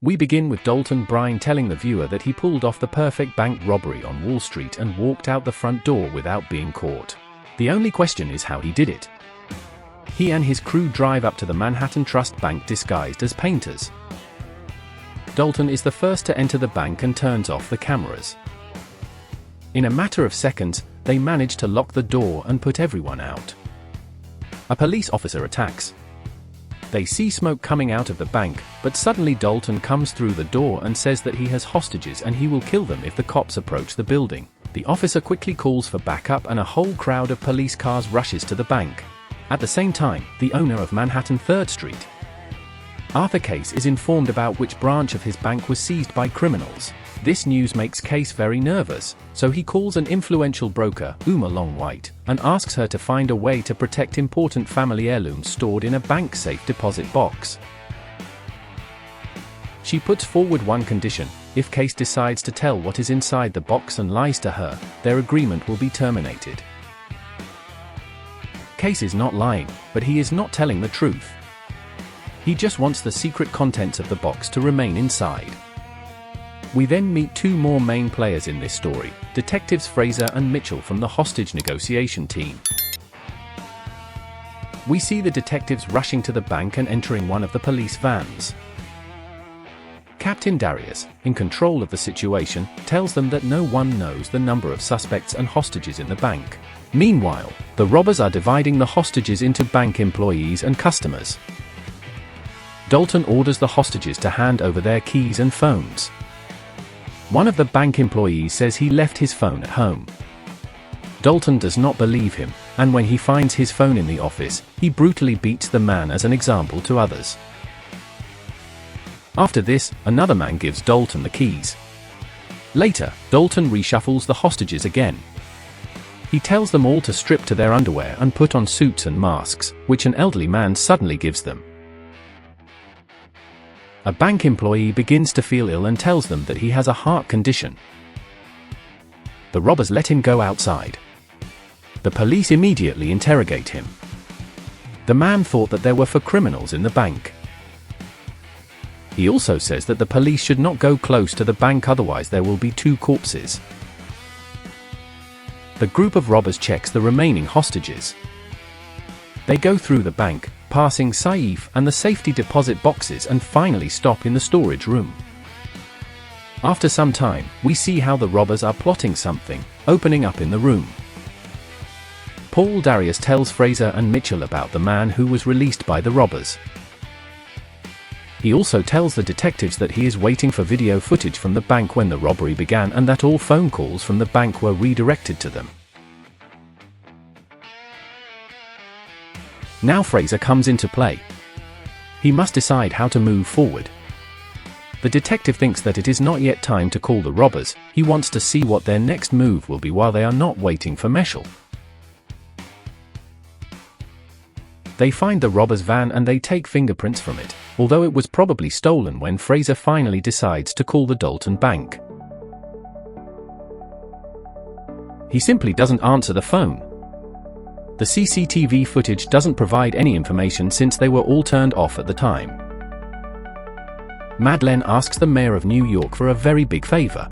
We begin with Dalton Brine telling the viewer that he pulled off the perfect bank robbery on Wall Street and walked out the front door without being caught. The only question is how he did it. He and his crew drive up to the Manhattan Trust Bank disguised as painters. Dalton is the first to enter the bank and turns off the cameras. In a matter of seconds, they manage to lock the door and put everyone out. A police officer attacks. They see smoke coming out of the bank, but suddenly Dalton comes through the door and says that he has hostages and he will kill them if the cops approach the building. The officer quickly calls for backup and a whole crowd of police cars rushes to the bank. At the same time, the owner of Manhattan 3rd Street, Arthur Case, is informed about which branch of his bank was seized by criminals. This news makes Case very nervous, so he calls an influential broker, Uma Long-White, and asks her to find a way to protect important family heirlooms stored in a bank safe deposit box. She puts forward one condition: if Case decides to tell what is inside the box and lies to her, their agreement will be terminated. Case is not lying, but he is not telling the truth. He just wants the secret contents of the box to remain inside. We then meet two more main players in this story, Detectives Fraser and Mitchell from the hostage negotiation team. We see the detectives rushing to the bank and entering one of the police vans. Captain Darius, in control of the situation, tells them that no one knows the number of suspects and hostages in the bank. Meanwhile, the robbers are dividing the hostages into bank employees and customers. Dalton orders the hostages to hand over their keys and phones. One of the bank employees says he left his phone at home. Dalton does not believe him, and when he finds his phone in the office, he brutally beats the man as an example to others. After this, another man gives Dalton the keys. Later, Dalton reshuffles the hostages again. He tells them all to strip to their underwear and put on suits and masks, which an elderly man suddenly gives them. A bank employee begins to feel ill and tells them that he has a heart condition. The robbers let him go outside. The police immediately interrogate him. The man thought that there were 4 criminals in the bank. He also says that the police should not go close to the bank, otherwise there will be 2 corpses. The group of robbers checks the remaining hostages. They go through the bank, passing safe and the safety deposit boxes, and finally stop in the storage room. After some time, we see how the robbers are plotting something, opening up in the room. Paul Darius tells Fraser and Mitchell about the man who was released by the robbers. He also tells the detectives that he is waiting for video footage from the bank when the robbery began and that all phone calls from the bank were redirected to them. Now Fraser comes into play. He must decide how to move forward. The detective thinks that it is not yet time to call the robbers. He wants to see what their next move will be while they are not waiting for Mitchell. They find the robbers' van and they take fingerprints from it, although it was probably stolen when Fraser finally decides to call the Dalton Bank. He simply doesn't answer the phone. The CCTV footage doesn't provide any information since they were all turned off at the time. Madeleine asks the mayor of New York for a very big favor.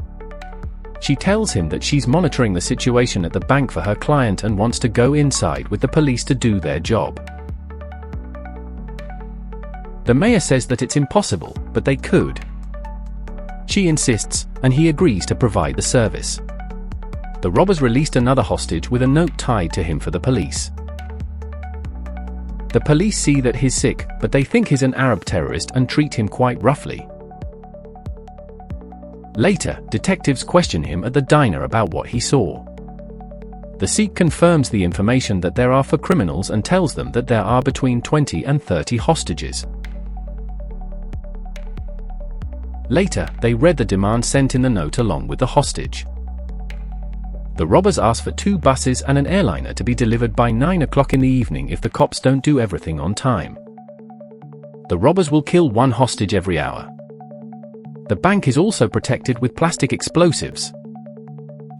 She tells him that she's monitoring the situation at the bank for her client and wants to go inside with the police to do their job. The mayor says that it's impossible, but they could. She insists, and he agrees to provide the service. The robbers released another hostage with a note tied to him for the police. The police see that he's sick, but they think he's an Arab terrorist and treat him quite roughly. Later, detectives question him at the diner about what he saw. The Sikh confirms the information that there are 4 criminals and tells them that there are between 20 and 30 hostages. Later, they read the demand sent in the note along with the hostage. The robbers ask for 2 buses and an airliner to be delivered by 9 o'clock in the evening if the cops don't do everything on time. The robbers will kill 1 hostage every hour. The bank is also protected with plastic explosives.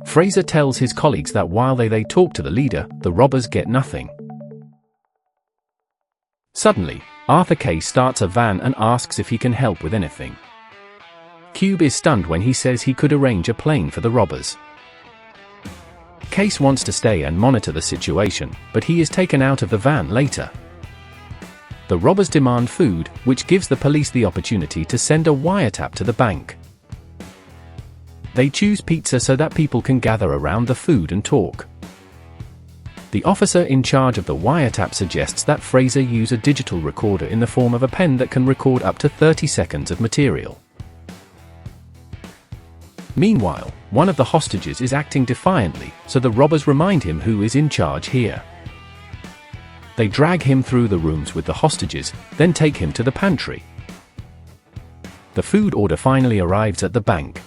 Fraser tells his colleagues that while they talk to the leader, the robbers get nothing. Suddenly, Arthur Case starts a van and asks if he can help with anything. Cube is stunned when he says he could arrange a plane for the robbers. Case wants to stay and monitor the situation, but he is taken out of the van later. The robbers demand food, which gives the police the opportunity to send a wiretap to the bank. They choose pizza so that people can gather around the food and talk. The officer in charge of the wiretap suggests that Fraser use a digital recorder in the form of a pen that can record up to 30 seconds of material. Meanwhile, one of the hostages is acting defiantly, so the robbers remind him who is in charge here. They drag him through the rooms with the hostages, then take him to the pantry. The food order finally arrives at the bank.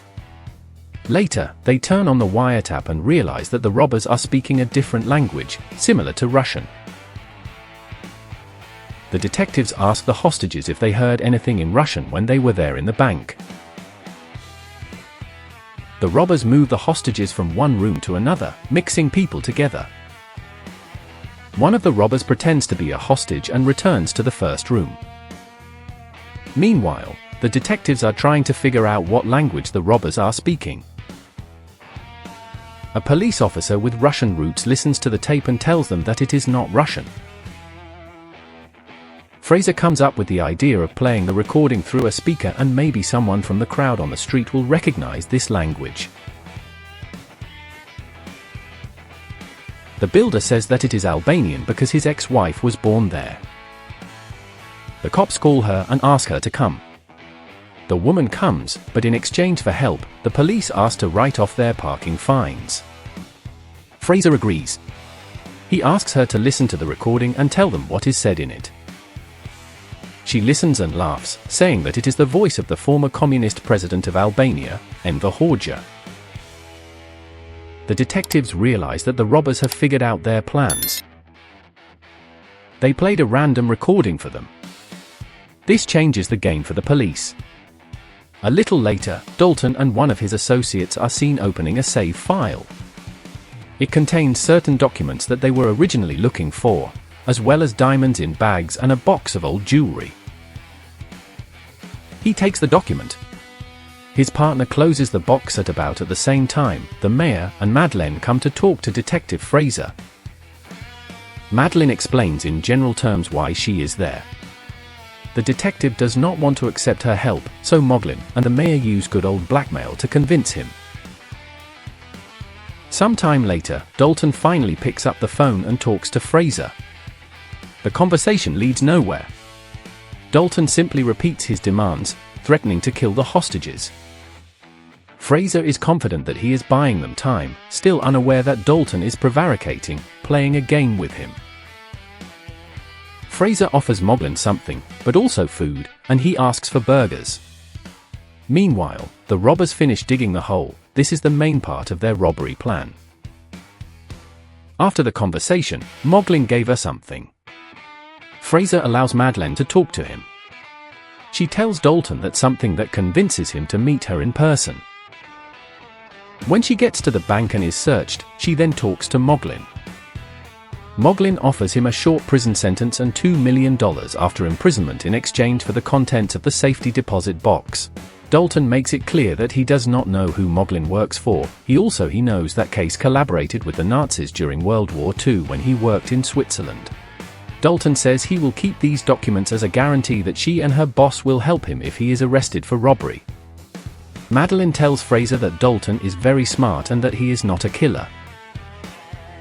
Later, they turn on the wiretap and realize that the robbers are speaking a different language, similar to Russian. The detectives ask the hostages if they heard anything in Russian when they were there in the bank. The robbers move the hostages from one room to another, mixing people together. One of the robbers pretends to be a hostage and returns to the first room. Meanwhile, the detectives are trying to figure out what language the robbers are speaking. A police officer with Russian roots listens to the tape and tells them that it is not Russian. Fraser comes up with the idea of playing the recording through a speaker, and maybe someone from the crowd on the street will recognize this language. The builder says that it is Albanian because his ex-wife was born there. The cops call her and ask her to come. The woman comes, but in exchange for help, the police ask to write off their parking fines. Fraser agrees. He asks her to listen to the recording and tell them what is said in it. She listens and laughs, saying that it is the voice of the former communist president of Albania, Enver Hoxha. The detectives realize that the robbers have figured out their plans. They played a random recording for them. This changes the game for the police. A little later, Dalton and one of his associates are seen opening a save file. It contains certain documents that they were originally looking for, as well as diamonds in bags and a box of old jewelry. He takes the document. His partner closes the box at about the same time. The mayor and Madeleine come to talk to Detective Fraser. Madeleine explains in general terms why she is there. The detective does not want to accept her help, so Moglin and the mayor use good old blackmail to convince him. Sometime later, Dalton finally picks up the phone and talks to Fraser. The conversation leads nowhere. Dalton simply repeats his demands, threatening to kill the hostages. Fraser is confident that he is buying them time, still unaware that Dalton is prevaricating, playing a game with him. Fraser offers Moglin something, but also food, and he asks for burgers. Meanwhile, the robbers finish digging the hole. This is the main part of their robbery plan. After the conversation, Moglin gave her something. Fraser allows Madeleine to talk to him. She tells Dalton that something that convinces him to meet her in person. When she gets to the bank and is searched, she then talks to Moglin. Moglin offers him a short prison sentence and $2 million after imprisonment in exchange for the contents of the safety deposit box. Dalton makes it clear that he does not know who Moglin works for. He knows that Case collaborated with the Nazis during World War II when he worked in Switzerland. Dalton says he will keep these documents as a guarantee that she and her boss will help him if he is arrested for robbery. Madeleine tells Fraser that Dalton is very smart and that he is not a killer.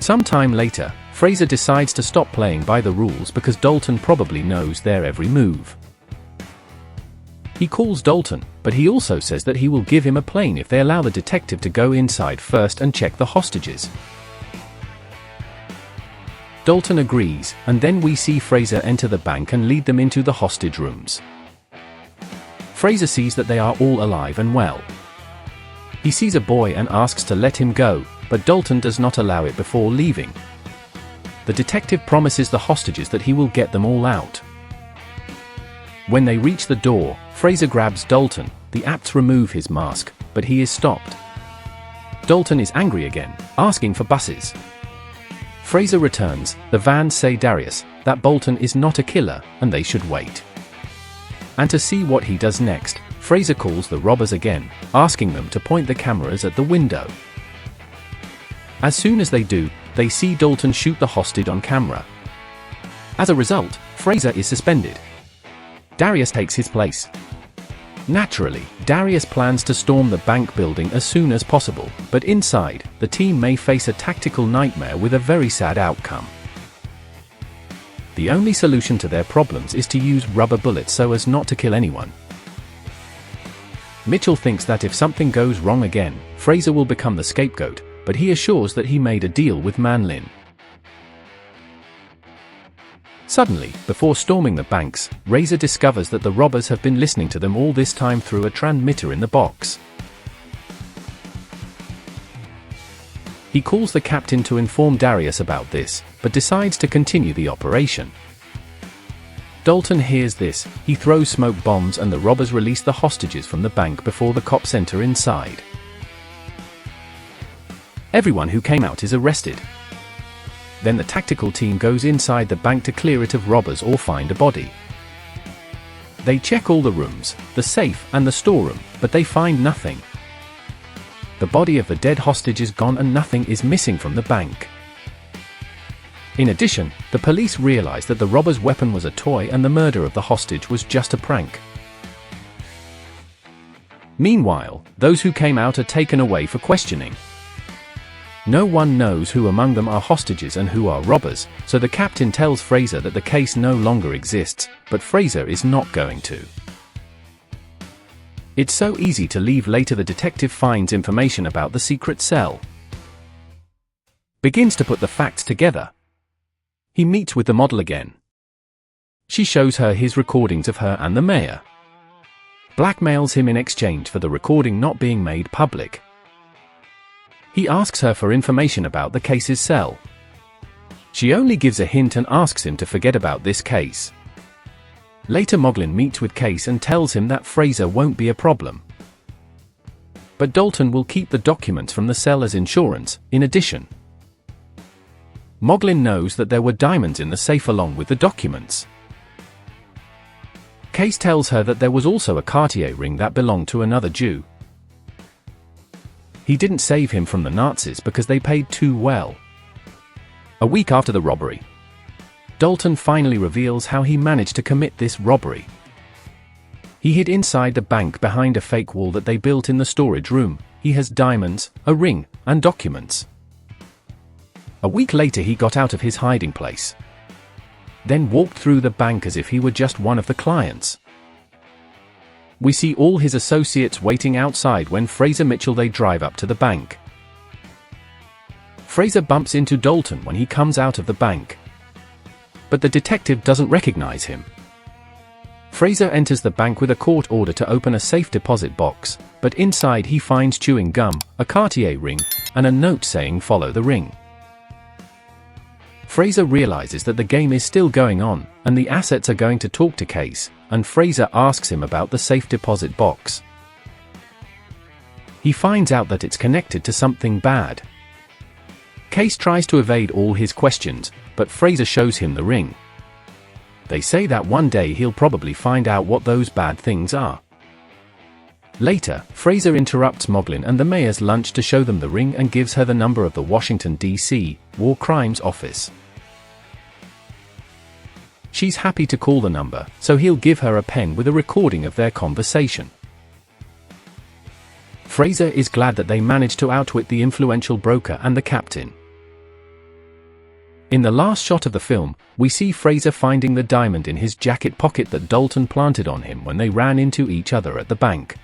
Sometime later, Fraser decides to stop playing by the rules because Dalton probably knows their every move. He calls Dalton, but he also says that he will give him a plane if they allow the detective to go inside first and check the hostages. Dalton agrees, and then we see Fraser enter the bank and lead them into the hostage rooms. Fraser sees that they are all alive and well. He sees a boy and asks to let him go, but Dalton does not allow it before leaving. The detective promises the hostages that he will get them all out. When they reach the door, Fraser grabs Dalton. The apts remove his mask, but he is stopped. Dalton is angry again, asking for buses. Fraser returns. The vans say Darius that Bolton is not a killer and they should wait. And to see what he does next, Fraser calls the robbers again, asking them to point the cameras at the window. As soon as they do, they see Dalton shoot the hostage on camera. As a result, Fraser is suspended. Darius takes his place. Naturally, Darius plans to storm the bank building as soon as possible, but inside, the team may face a tactical nightmare with a very sad outcome. The only solution to their problems is to use rubber bullets so as not to kill anyone. Mitchell thinks that if something goes wrong again, Fraser will become the scapegoat, but he assures that he made a deal with Manlin. Suddenly, before storming the banks, Razor discovers that the robbers have been listening to them all this time through a transmitter in the box. He calls the captain to inform Darius about this, but decides to continue the operation. Dalton hears this, he throws smoke bombs and the robbers release the hostages from the bank before the cops enter inside. Everyone who came out is arrested. Then the tactical team goes inside the bank to clear it of robbers or find a body. They check all the rooms, the safe and the storeroom, but they find nothing. The body of the dead hostage is gone and nothing is missing from the bank. In addition, the police realize that the robber's weapon was a toy and the murder of the hostage was just a prank. Meanwhile, those who came out are taken away for questioning. No one knows who among them are hostages and who are robbers, so the captain tells Fraser that the case no longer exists, but Fraser is not going to. It's so easy to leave. Later the detective finds information about the secret cell. Begins to put the facts together. He meets with the model again. She shows her his recordings of her and the mayor. Blackmails him in exchange for the recording not being made public. He asks her for information about the case's cell. She only gives a hint and asks him to forget about this case. Later Moglin meets with Case and tells him that Fraser won't be a problem. But Dalton will keep the documents from the cell as insurance. In addition, Moglin knows that there were diamonds in the safe along with the documents. Case tells her that there was also a Cartier ring that belonged to another Jew. He didn't save him from the Nazis because they paid too well. A week after the robbery, Dalton finally reveals how he managed to commit this robbery. He hid inside the bank behind a fake wall that they built in the storage room. He has diamonds, a ring, and documents. A week later he got out of his hiding place. Then walked through the bank as if he were just one of the clients. We see all his associates waiting outside when Fraser Mitchell they drive up to the bank. Fraser bumps into Dalton when he comes out of the bank. But the detective doesn't recognize him. Fraser enters the bank with a court order to open a safe deposit box, but inside he finds chewing gum, a Cartier ring, and a note saying "Follow the ring." Fraser realizes that the game is still going on, and the assets are going to talk to Case, and Fraser asks him about the safe deposit box. He finds out that it's connected to something bad. Case tries to evade all his questions, but Fraser shows him the ring. They say that one day he'll probably find out what those bad things are. Later, Fraser interrupts Moglin and the mayor's lunch to show them the ring and gives her the number of the Washington, D.C. War Crimes Office. She's happy to call the number, so he'll give her a pen with a recording of their conversation. Fraser is glad that they managed to outwit the influential broker and the captain. In the last shot of the film, we see Fraser finding the diamond in his jacket pocket that Dalton planted on him when they ran into each other at the bank.